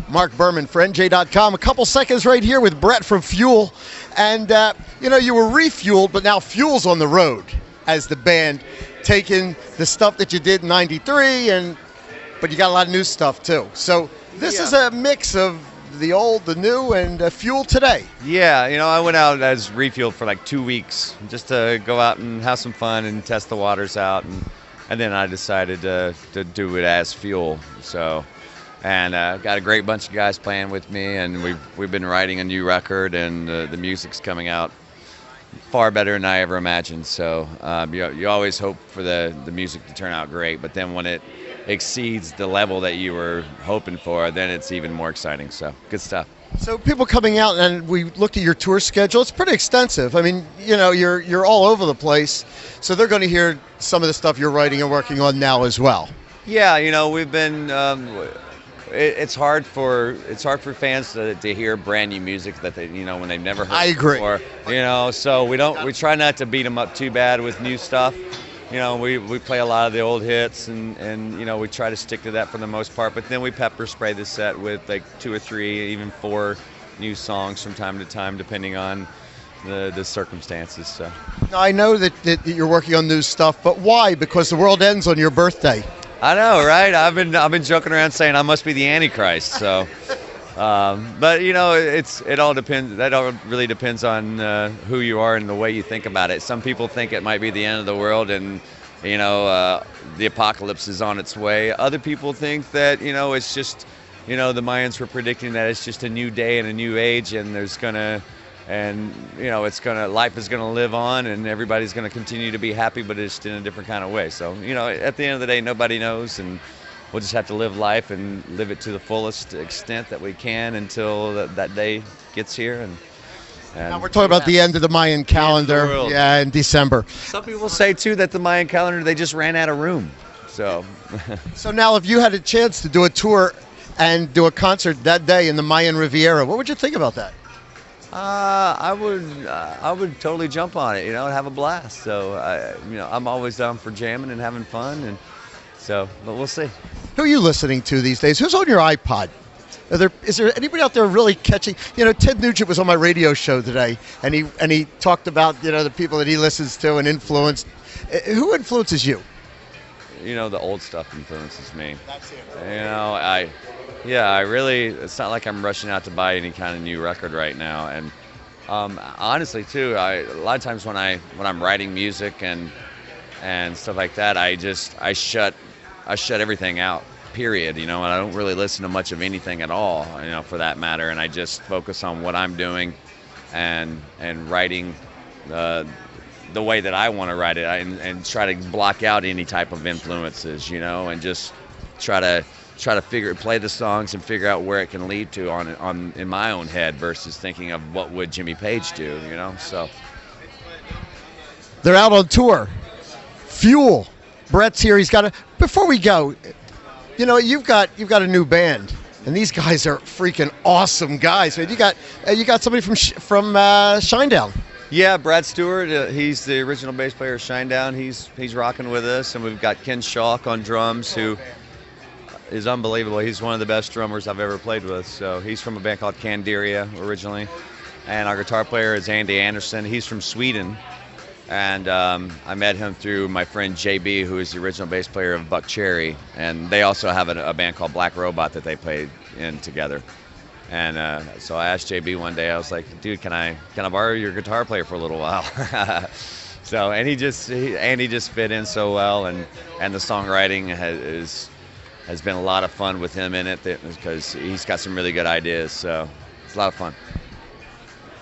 Mark Berman for NJ.com. A couple seconds right here with Brett from Fuel. And, you were refueled, but now Fuel's on the road as the band, taking the stuff that you did in '93, but you got a lot of new stuff, too. So this is a mix of the old, the new, and Fuel today. Yeah, I went out as refueled for like 2 weeks just to go out and have some fun and test the waters out. And then I decided to do it as Fuel. So, and got a great bunch of guys playing with me, and we've been writing a new record, and the music's coming out far better than I ever imagined. So you always hope for the music to turn out great, but then when it exceeds the level that you were hoping for, then it's even more exciting. So good stuff. So people coming out, and we looked at your tour schedule. It's pretty extensive. I mean, you're all over the place, so they're going to hear some of the stuff you're writing and working on now as well. Yeah, we've been. It's hard for fans to hear brand new music that they when they've never heard. I agree. Before. So we try not to beat them up too bad with new stuff. We play a lot of the old hits, and we try to stick to that for the most part. But then we pepper spray the set with like 2 or 3, even 4 new songs from time to time, depending on the circumstances. So now, I know that you're working on new stuff, but why? Because the world ends on your birthday. I know, right? I've been joking around saying I must be the Antichrist. So, but it all depends. That all really depends on who you are and the way you think about it. Some people think it might be the end of the world, and the apocalypse is on its way. Other people think that it's just the Mayans were predicting that it's just a new day and a new age, and life is gonna live on, and everybody's gonna continue to be happy, but it's just in a different kind of way. So at the end of the day, nobody knows, and we'll just have to live life and live it to the fullest extent that we can until that day gets here. And now we're talking about the end of the Mayan calendar, in December. Some people say too that the Mayan calendar, they just ran out of room. So so now, if you had a chance to do a tour and do a concert that day in the Mayan Riviera, what would you think about that? I would totally jump on it, and have a blast. So, I'm always down for jamming and having fun, and so, but we'll see. Who are you listening to these days? Who's on your iPod? Is there anybody out there really catching? Ted Nugent was on my radio show today, and he talked about the people that he listens to and influenced. Who influences you? The old stuff influences me. That's it. I really, it's not like I'm rushing out to buy any kind of new record right now. And honestly, too, a lot of times when I'm writing music and stuff like that, I shut everything out. Period. And I don't really listen to much of anything at all. For that matter, and I just focus on what I'm doing, and writing the way that I want to write it, and try to block out any type of influences. And just try to play the songs and figure out where it can lead to in my own head, versus thinking of what would Jimmy Page do, so. They're out on tour. Fuel. Brett's here. Before we go, you've got a new band, and these guys are freaking awesome guys, man. You got somebody from Shinedown. Yeah, Brad Stewart, he's the original bass player of Shinedown. He's rocking with us, and we've got Ken Schalk on drums, who is unbelievable. He's one of the best drummers I've ever played with. So he's from a band called Candiria originally. And our guitar player is Andy Anderson. He's from Sweden. And I met him through my friend JB, who is the original bass player of Buck Cherry. And they also have a band called Black Robot that they played in together. And so I asked JB one day, I was like, dude, can I borrow your guitar player for a little while? So, and Andy just fit in so well, and the songwriting has been a lot of fun with him in it, because he's got some really good ideas. So it's a lot of fun.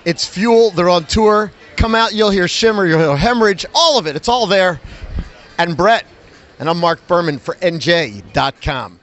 It's Fuel. They're on tour. Come out, you'll hear Shimmer, you'll hear Hemorrhage, all of it. It's all there. And Brett, and I'm Mark Berman for NJ.com.